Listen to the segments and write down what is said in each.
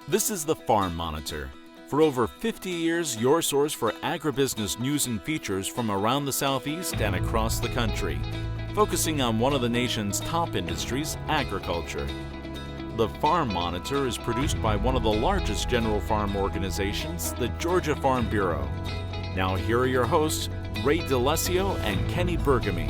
This is the Farm Monitor. For over 50 years, your source for agribusiness news and features from around the Southeast and across the country, focusing on one of the nation's top industries, agriculture. The Farm Monitor is produced by one of the largest general farm organizations, the Georgia Farm Bureau. Now here are your hosts, Ray DeLessio and Kenny Bergamy.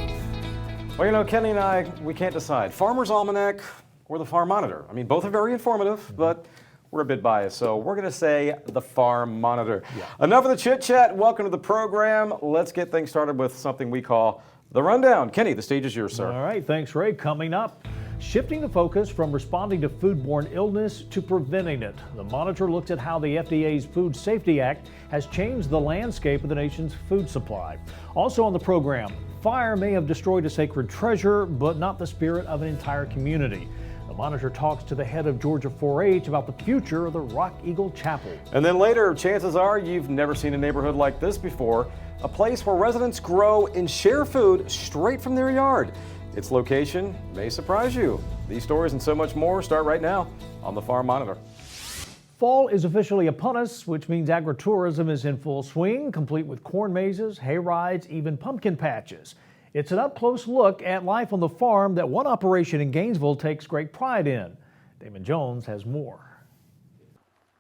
Well, you know, Kenny and I, we can't decide. Farmer's Almanac or the Farm Monitor. I mean, both are very informative, but we're a bit biased, so we're going to say the Farm Monitor. Enough of the chit-chat. Welcome to the program. Let's get things started with something we call the Rundown. Kenny, the stage is yours, sir. All right, thanks, Ray. Coming up, shifting the focus from responding to foodborne illness to preventing it. The Monitor looks at how the FDA's Food Safety Act has changed the landscape of the nation's food supply. Also on the program, fire may have destroyed a sacred treasure, but not the spirit of an entire community. The Monitor talks to the head of Georgia 4-H about the future of the Rock Eagle Chapel. And then later, chances are you've never seen a neighborhood like this before, a place where residents grow and share food straight from their yard. Its location may surprise you. These stories and so much more start right now on the Farm Monitor. Fall is officially upon us, which means agritourism is in full swing, complete with corn mazes, hay rides, even pumpkin patches. It's an up-close look at life on the farm that one operation in Gainesville takes great pride in. Damon Jones has more.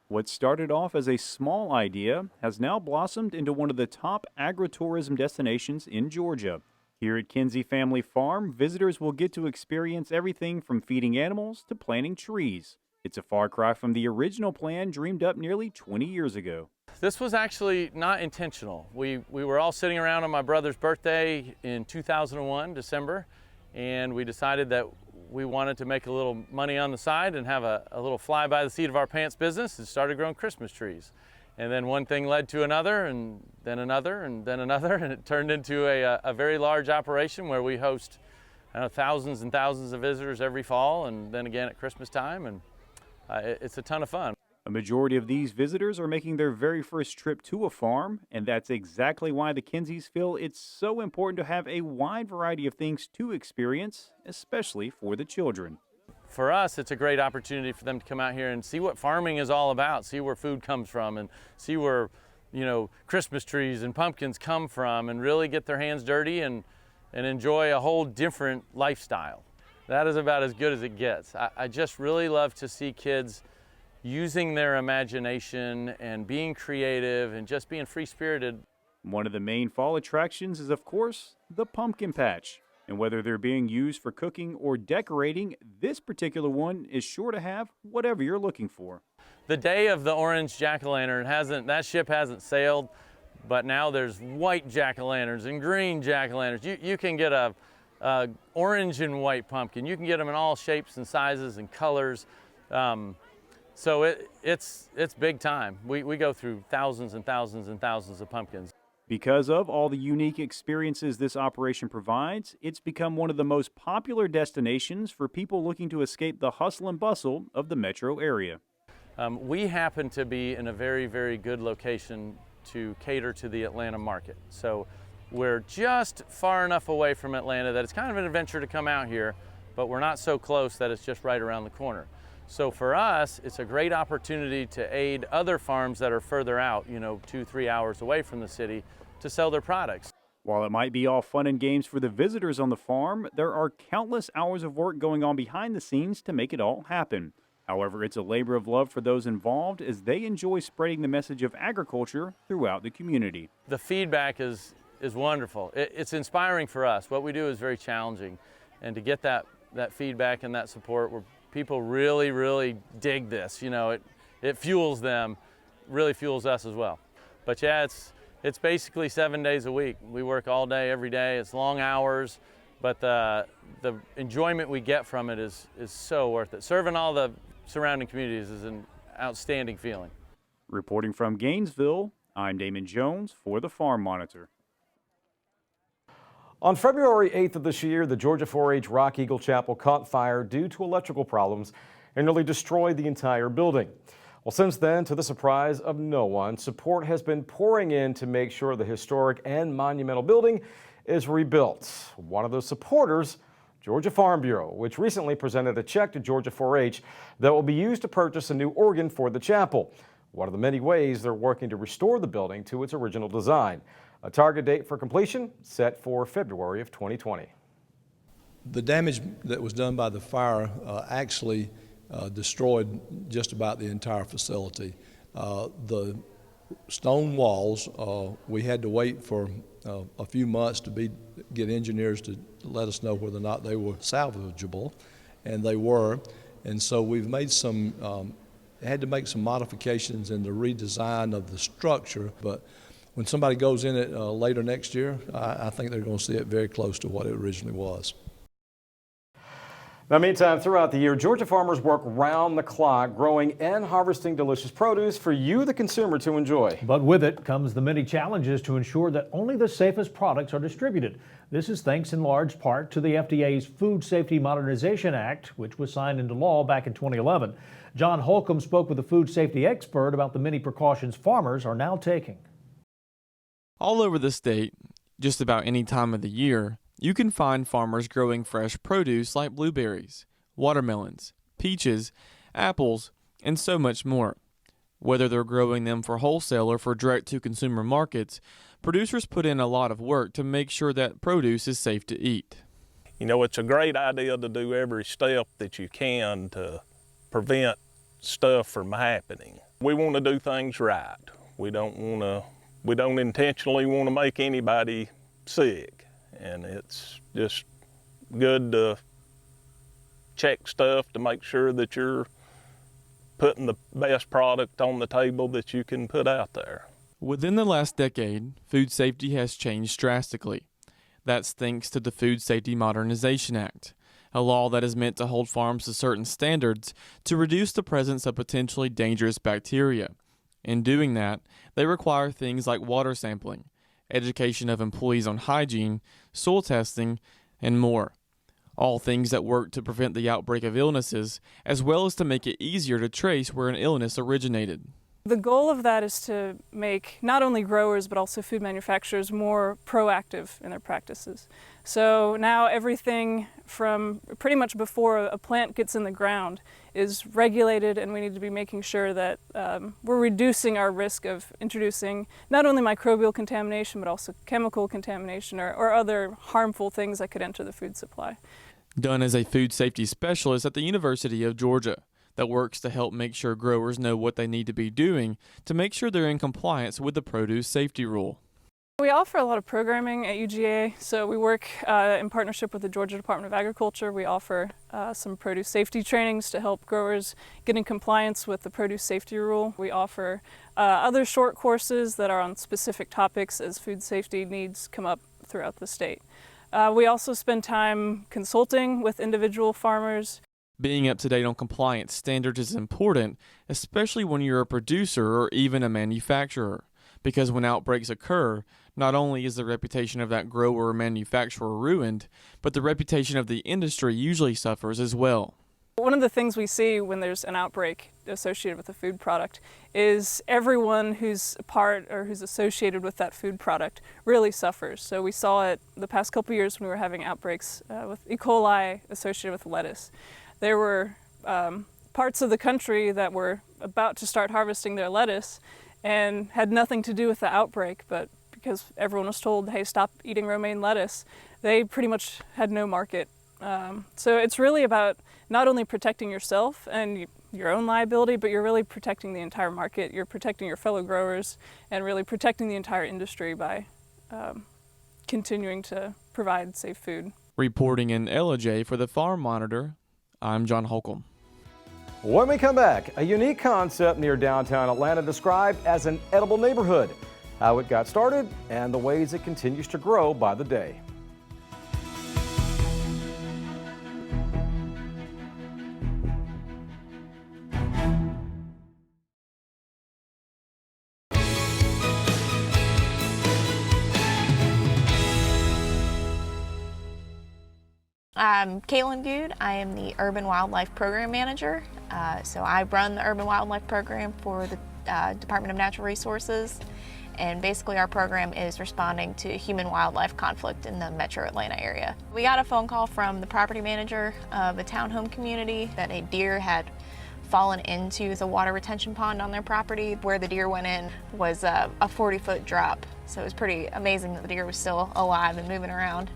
What started off as a small idea has now blossomed into one of the top agritourism destinations in Georgia. Here at Kinsey Family Farm, visitors will get to experience everything from feeding animals to planting trees. It's a far cry from the original plan dreamed up nearly 20 years ago. This was actually not intentional. We were all sitting around on my brother's birthday in 2001, December, and we decided that we wanted to make a little money on the side and have a little fly by the seat of our pants business and started growing Christmas trees. And then one thing led to another, and then another, and then another, and it turned into a very large operation where we host thousands and thousands of visitors every fall, and then again at Christmas time, and it's a ton of fun. A majority of these visitors are making their very first trip to a farm, and that's exactly why the Kinseys feel it's so important to have a wide variety of things to experience, especially for the children. For us, it's a great opportunity for them to come out here and see what farming is all about, see where food comes from, and see where, Christmas trees and pumpkins come from, and really get their hands dirty and enjoy a whole different lifestyle. That is about as good as it gets. I just really love to see kids using their imagination and being creative and just being free-spirited. One of the main fall attractions is, of course, the pumpkin patch. And whether they're being used for cooking or decorating, this particular one is sure to have whatever you're looking for. The day of the orange jack-o'-lantern that ship hasn't sailed, but now there's white jack-o'-lanterns and green jack-o'-lanterns. You can get a orange and white pumpkin. You can get them in all shapes and sizes and colors. So it's big time. We go through thousands and thousands and thousands of pumpkins. Because of all the unique experiences this operation provides, it's become one of the most popular destinations for people looking to escape the hustle and bustle of the metro area. We happen to be in a very, very good location to cater to the Atlanta market. So we're just far enough away from Atlanta that it's kind of an adventure to come out here, but we're not so close that it's just right around the corner. So for us, it's a great opportunity to aid other farms that are further out, 2-3 hours away from the city, to sell their products. While it might be all fun and games for the visitors on the farm, there are countless hours of work going on behind the scenes to make it all happen. However, it's a labor of love for those involved as they enjoy spreading the message of agriculture throughout the community. The feedback is wonderful. It's inspiring for us. What we do is very challenging, and to get that feedback and that support where people really, really dig this, it fuels them, really fuels us as well. But yeah, it's basically 7 days a week. We work all day, every day. It's long hours, but the enjoyment we get from it is so worth it. Serving all the surrounding communities is an outstanding feeling. Reporting from Gainesville, I'm Damon Jones for the Farm Monitor. On February 8th of this year, the Georgia 4-H Rock Eagle Chapel caught fire due to electrical problems and nearly destroyed the entire building. Well, since then, to the surprise of no one, support has been pouring in to make sure the historic and monumental building is rebuilt. One of those supporters Georgia Farm Bureau, which recently presented a check to Georgia 4-H that will be used to purchase a new organ for the chapel. One of the many ways they're working to restore the building to its original design. A target date for completion set for February of 2020. The damage that was done by the fire actually destroyed just about the entire facility. The stone walls, we had to wait for a few months to get engineers to let us know whether or not they were salvageable, and they were. And so we've made had to make some modifications in the redesign of the structure, but when somebody goes in it later next year, I think they're going to see it very close to what it originally was. Now, meantime, throughout the year, Georgia farmers work round the clock growing and harvesting delicious produce for you, the consumer, to enjoy. But with it comes the many challenges to ensure that only the safest products are distributed. This is thanks in large part to the FDA's Food Safety Modernization Act, which was signed into law back in 2011. John Holcomb spoke with a food safety expert about the many precautions farmers are now taking. All over the state, just about any time of the year, you can find farmers growing fresh produce like blueberries, watermelons, peaches, apples, and so much more. Whether they're growing them for wholesale or for direct-to-consumer markets, producers put in a lot of work to make sure that produce is safe to eat. You know, it's a great idea to do every step that you can to prevent stuff from happening. We want to do things right. We don't intentionally want to make anybody sick. And it's just good to check stuff to make sure that you're putting the best product on the table that you can put out there. Within the last decade, food safety has changed drastically. That's thanks to the Food Safety Modernization Act, a law that is meant to hold farms to certain standards to reduce the presence of potentially dangerous bacteria. In doing that, they require things like water sampling, education of employees on hygiene, soil testing, and more. All things that work to prevent the outbreak of illnesses, as well as to make it easier to trace where an illness originated. The goal of that is to make not only growers but also food manufacturers more proactive in their practices. So now everything from pretty much before a plant gets in the ground is regulated, and we need to be making sure that we're reducing our risk of introducing not only microbial contamination but also chemical contamination or other harmful things that could enter the food supply. Done as a food safety specialist at the University of Georgia that works to help make sure growers know what they need to be doing to make sure they're in compliance with the produce safety rule. We offer a lot of programming at UGA, so we work in partnership with the Georgia Department of Agriculture. We offer some produce safety trainings to help growers get in compliance with the produce safety rule. We offer other short courses that are on specific topics as food safety needs come up throughout the state. We also spend time consulting with individual farmers. Being up to date on compliance standards is important, especially when you're a producer or even a manufacturer, because when outbreaks occur, not only is the reputation of that grower or manufacturer ruined, but the reputation of the industry usually suffers as well. One of the things we see when there's an outbreak associated with a food product is everyone who's a part or who's associated with that food product really suffers. So we saw it the past couple years when we were having outbreaks with E. coli associated with lettuce. There were parts of the country that were about to start harvesting their lettuce and had nothing to do with the outbreak, but because everyone was told, hey, stop eating romaine lettuce, they pretty much had no market. So it's really about not only protecting yourself and your own liability, but you're really protecting the entire market. You're protecting your fellow growers and really protecting the entire industry by continuing to provide safe food. Reporting in LJ for the Farm Monitor, I'm John Holcomb. When we come back, a unique concept near downtown Atlanta described as an edible neighborhood, how it got started, and the ways it continues to grow by the day. I'm Caitlin Good. I am the Urban Wildlife Program Manager. So I run the Urban Wildlife Program for the Department of Natural Resources. and basically our program is responding to human-wildlife conflict in the metro Atlanta area. We got a phone call from the property manager of a townhome community that a deer had fallen into the water retention pond on their property. Where the deer went in was a 40-foot drop, so it was pretty amazing that the deer was still alive and moving around.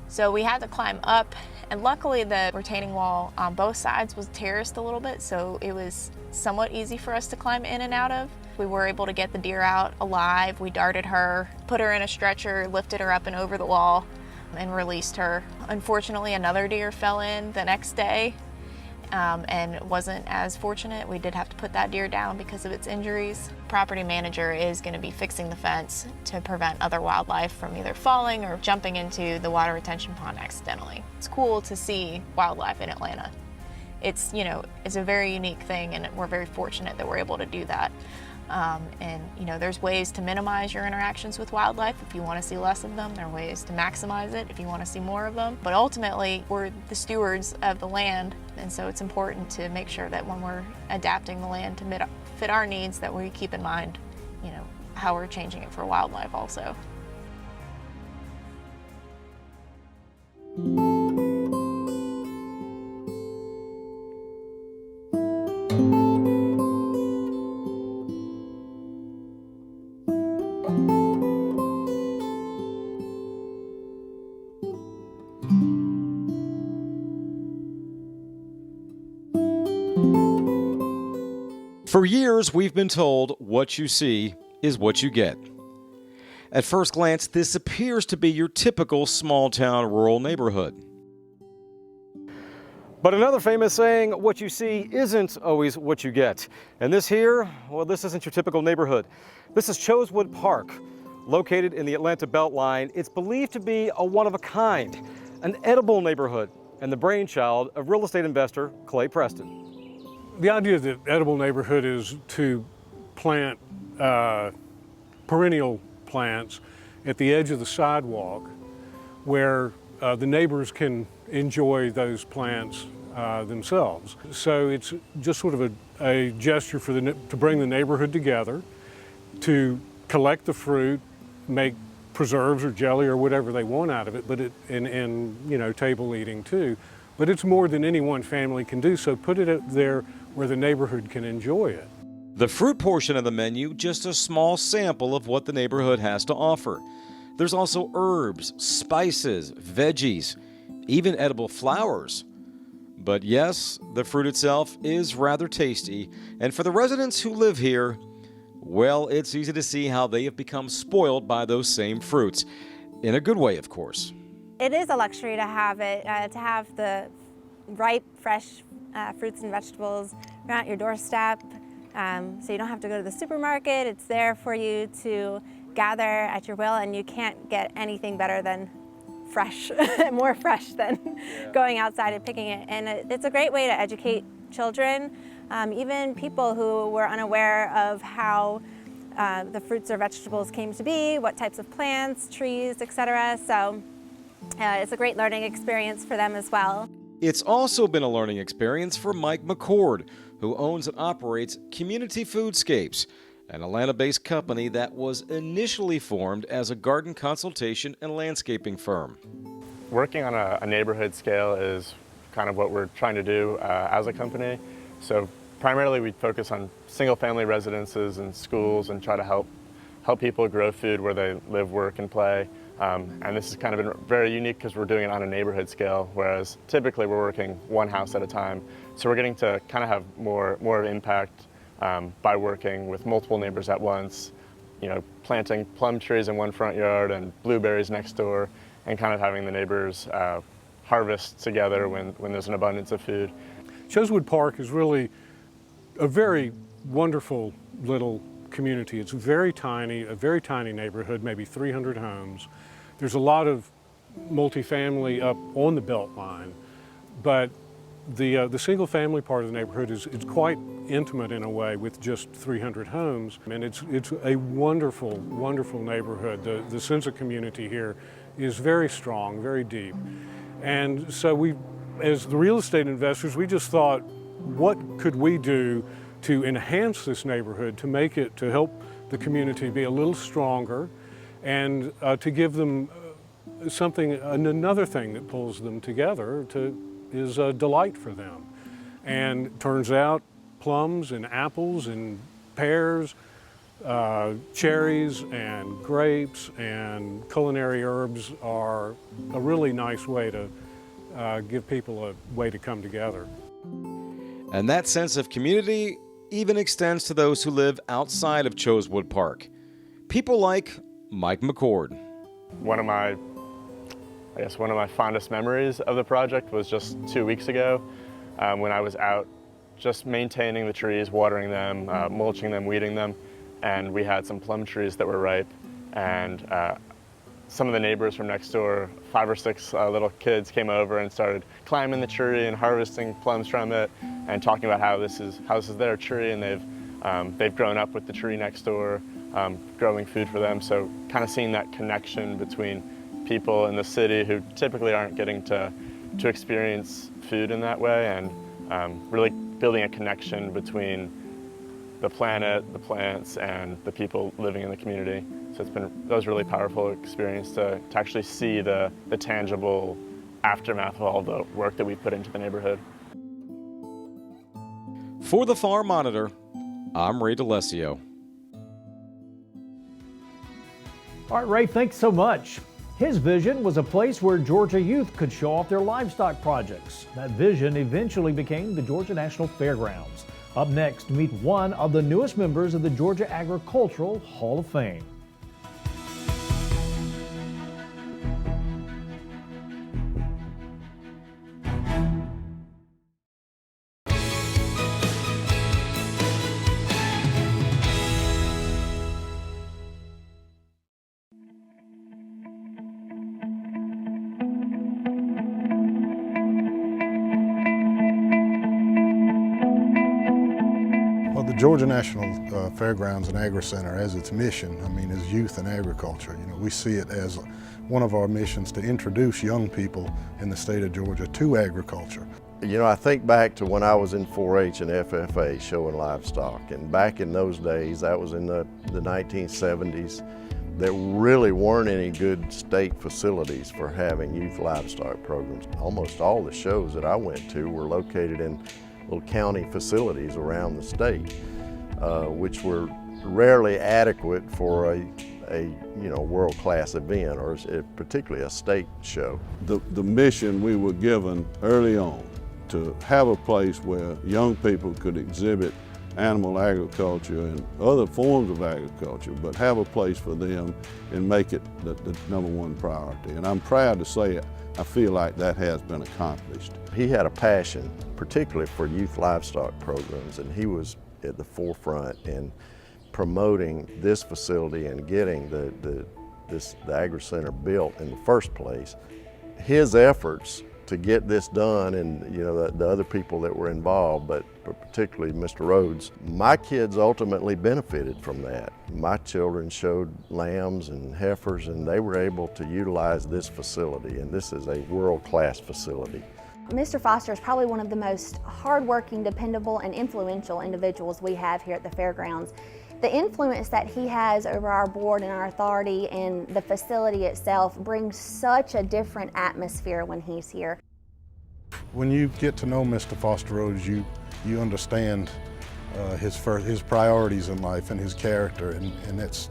So we had to climb up, and luckily the retaining wall on both sides was terraced a little bit, so it was somewhat easy for us to climb in and out of. We were able to get the deer out alive. We darted her, put her in a stretcher, lifted her up and over the wall, and released her. Unfortunately, another deer fell in the next day, and wasn't as fortunate. We did have to put that deer down because of its injuries. Property manager is going to be fixing the fence to prevent other wildlife from either falling or jumping into the water retention pond accidentally. It's cool to see wildlife in Atlanta. It's, you know, it's a very unique thing, and we're very fortunate that we're able to do that. And you know, there's ways to minimize your interactions with wildlife if you want to see less of them. There are ways to maximize it if you want to see more of them. But ultimately, we're the stewards of the land, and so it's important to make sure that when we're adapting the land to fit our needs, that we keep in mind, you know, how we're changing it for wildlife also. For years, we've been told what you see is what you get. At first glance, this appears to be your typical small-town rural neighborhood. But another famous saying, what you see isn't always what you get. And this here, well, this isn't your typical neighborhood. This is Chosewood Park, located in the Atlanta Beltline. It's believed to be a one-of-a-kind, an edible neighborhood, and the brainchild of real estate investor Clay Preston. The idea of the edible neighborhood is to plant perennial plants at the edge of the sidewalk where the neighbors can enjoy those plants themselves. So it's just sort of a gesture for to bring the neighborhood together, to collect the fruit, make preserves or jelly or whatever they want out of it, but and you know, table eating too. But it's more than any one family can do, so put it up there where the neighborhood can enjoy it. The fruit portion of the menu, just a small sample of what the neighborhood has to offer. There's also herbs, spices, veggies, even edible flowers. But yes, the fruit itself is rather tasty, and for the residents who live here, well, it's easy to see how they have become spoiled by those same fruits. In a good way, of course. It is a luxury to have it, to have the ripe, fresh fruits and vegetables right at your doorstep. So you don't have to go to the supermarket. It's there for you to gather at your will, and you can't get anything better than fresh, more fresh than going outside and picking it. And it's a great way to educate children, even people who were unaware of how the fruits or vegetables came to be, what types of plants, trees, etc. So it's a great learning experience for them as well. It's also been a learning experience for Mike McCord, who owns and operates Community Foodscapes, an Atlanta-based company that was initially formed as a garden consultation and landscaping firm. Working on a neighborhood scale is kind of what we're trying to do as a company. So primarily we focus on single-family residences and schools and try to help people grow food where they live, work, and play. And this has kind of been very unique because we're doing it on a neighborhood scale, whereas typically we're working one house at a time. So we're getting to kind of have more of an impact by working with multiple neighbors at once, you know, planting plum trees in one front yard and blueberries next door, and kind of having the neighbors harvest together when there's an abundance of food. Chosewood Park is really a very wonderful little community. It's a very tiny neighborhood, maybe 300 homes. There's a lot of multifamily up on the Beltline, but the single family part of the neighborhood is quite intimate in a way with just 300 homes, and it's a wonderful neighborhood. The sense of community here is very strong, very deep. And so we, as the real estate investors, we just thought, what could we do to enhance this neighborhood, to make it, to help the community be a little stronger, and to give them another thing that pulls them together is a delight for them. And turns out plums and apples and pears, cherries and grapes and culinary herbs are a really nice way to give people a way to come together. And that sense of community even extends to those who live outside of Chosewood Park. People like Mike McCord. One of my fondest memories of the project was just 2 weeks ago when I was out just maintaining the trees, watering them, mulching them, weeding them, and we had some plum trees that were ripe, and some of the neighbors from next door, 5 or 6 little kids, came over and started climbing the tree and harvesting plums from it and talking about how this is their tree, and they've grown up with the tree next door, growing food for them. So kind of seeing that connection between people in the city who typically aren't getting to experience food in that way, and really building a connection between the planet, the plants, and the people living in the community. So that was a really powerful experience to actually see the tangible aftermath of all the work that we put into the neighborhood. For the Farm Monitor, I'm Ray DeLessio. All right, Ray, thanks so much. His vision was a place where Georgia youth could show off their livestock projects. That vision eventually became the Georgia National Fairgrounds. Up next, meet one of the newest members of the Georgia Agricultural Hall of Fame. The Georgia National Fairgrounds and Agri Center, as its mission, is youth and agriculture. We see it as one of our missions to introduce young people in the state of Georgia to agriculture. I think back to when I was in 4-H and FFA showing livestock, and back in those days, that was in the 1970s, there really weren't any good state facilities for having youth livestock programs. Almost all the shows that I went to were located in little county facilities around the state, which were rarely adequate for a world-class event, or particularly a state show. The mission we were given early on to have a place where young people could exhibit animal agriculture and other forms of agriculture, but have a place for them and make it the #1 priority. And I'm proud to say I feel like that has been accomplished. He had a passion, particularly for youth livestock programs, and he was at the forefront in promoting this facility and getting the Agri Center built in the first place. His efforts to get this done, and the other people that were involved, but particularly Mr. Rhodes, my kids ultimately benefited from that. My children showed lambs and heifers, and they were able to utilize this facility, and this is a world-class facility. Mr. Foster is probably one of the most hardworking, dependable, and influential individuals we have here at the fairgrounds. The influence that he has over our board and our authority and the facility itself brings such a different atmosphere when he's here. When you get to know Mr. Foster Rhodes, you understand his priorities in life and his character, and it's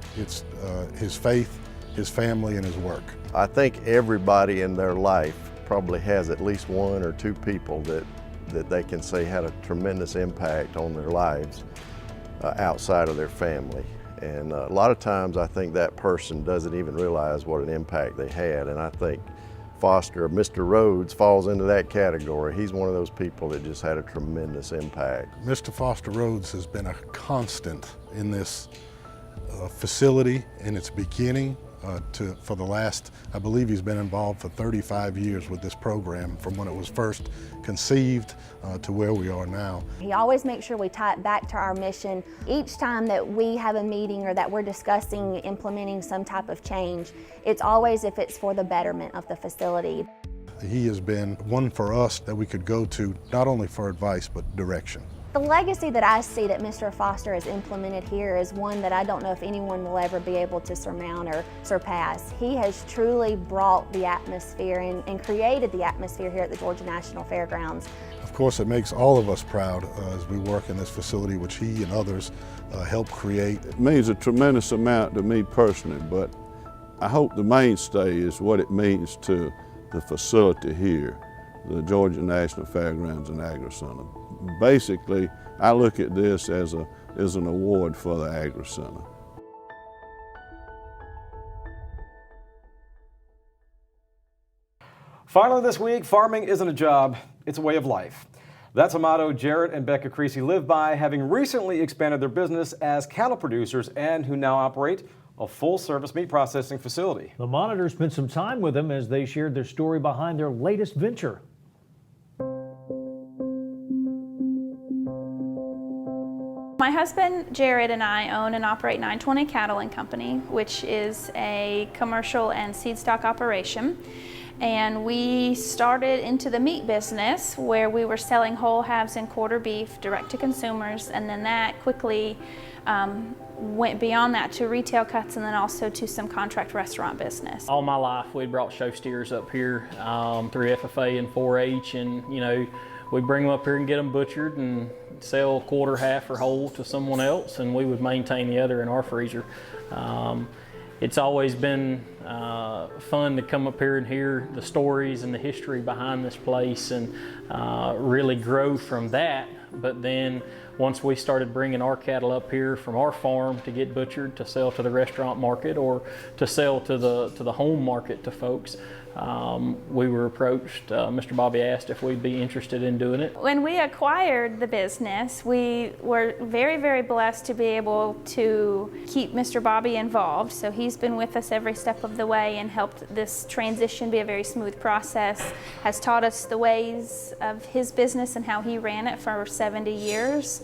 his faith, his family, and his work. I think everybody in their life probably has at least 1 or 2 people that they can say had a tremendous impact on their lives outside of their family. And a lot of times I think that person doesn't even realize what an impact they had, and I think Mr. Rhodes falls into that category. He's one of those people that just had a tremendous impact. Mr. Foster Rhodes has been a constant in this facility in its beginning for the last, I believe he's been involved for 35 years with this program, from when it was first conceived to where we are now. He always makes sure we tie it back to our mission. Each time that we have a meeting or that we're discussing implementing some type of change, it's always if it's for the betterment of the facility. He has been one for us that we could go to, not only for advice, but direction. The legacy that I see that Mr. Foster has implemented here is one that I don't know if anyone will ever be able to surmount or surpass. He has truly brought the atmosphere and created the atmosphere here at the Georgia National Fairgrounds. Of course, it makes all of us proud as we work in this facility, which he and others helped create. It means a tremendous amount to me personally, but I hope the mainstay is what it means to the facility here, the Georgia National Fairgrounds and Agri Center. Basically, I look at this as an award for the Agri Center. Finally this week, farming isn't a job, it's a way of life. That's a motto Jared and Becca Creasy live by, having recently expanded their business as cattle producers and who now operate a full-service meat processing facility. The Monitor spent some time with them as they shared their story behind their latest venture. My husband Jared and I own and operate 920 Cattle and Company, which is a commercial and seed stock operation. And we started into the meat business where we were selling whole halves and quarter beef direct to consumers, and then that quickly went beyond that to retail cuts and then also to some contract restaurant business. All my life we brought show steers up here through FFA and 4-H, and you know, we bring them up here and get them butchered and sell quarter, half, or whole to someone else, and we would maintain the other in our freezer. It's always been fun to come up here and hear the stories and the history behind this place and really grow from that. But then once we started bringing our cattle up here from our farm to get butchered to sell to the restaurant market or to sell to the home market to folks, we were approached. Mr. Bobby asked if we'd be interested in doing it. When we acquired the business, we were very, very blessed to be able to keep Mr. Bobby involved. So he's been with us every step of the way and helped this transition be a very smooth process, has taught us the ways of his business and how he ran it for 70 years.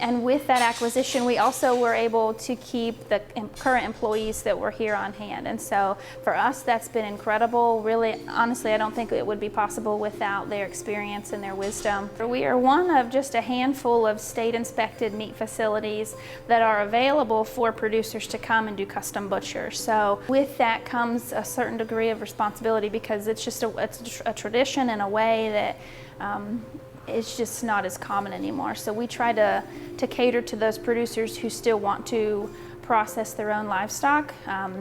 And with that acquisition, we also were able to keep the current employees that were here on hand. And so for us, that's been incredible. Really, honestly, I don't think it would be possible without their experience and their wisdom. We are one of just a handful of state-inspected meat facilities that are available for producers to come and do custom butcher. So with that comes a certain degree of responsibility because it's just a tradition and a way that it's just not as common anymore. So we try to cater to those producers who still want to process their own livestock.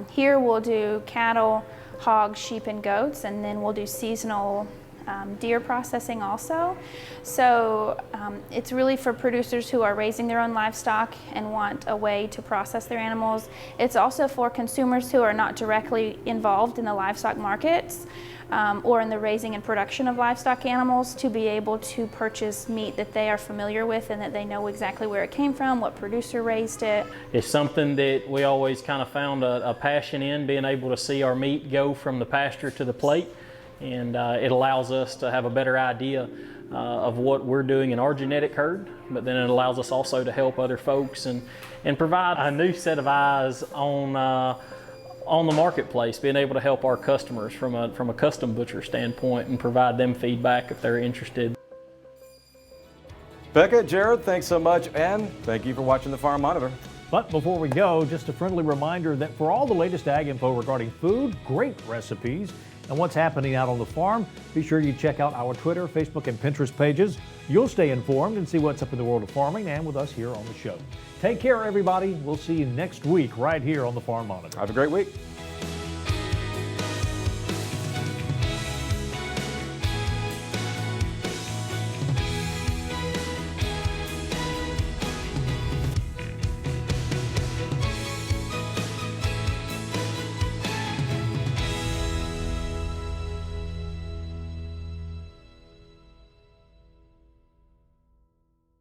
Here we'll do cattle, hogs, sheep, and goats, and then we'll do seasonal deer processing also. So it's really for producers who are raising their own livestock and want a way to process their animals. It's also for consumers who are not directly involved in the livestock markets or in the raising and production of livestock animals to be able to purchase meat that they are familiar with and that they know exactly where it came from, what producer raised it. It's something that we always kind of found a passion in, being able to see our meat go from the pasture to the plate, and it allows us to have a better idea of what we're doing in our genetic herd, but then it allows us also to help other folks and provide a new set of eyes on the marketplace, being able to help our customers from a custom butcher standpoint and provide them feedback if they're interested. Becca, Jared, thanks so much, and thank you for watching the Farm Monitor. But before we go, just a friendly reminder that for all the latest ag info regarding food, great recipes, and what's happening out on the farm, be sure you check out our Twitter, Facebook, and Pinterest pages. You'll stay informed and see what's up in the world of farming and with us here on the show. Take care, everybody. We'll see you next week right here on the Farm Monitor. Have a great week.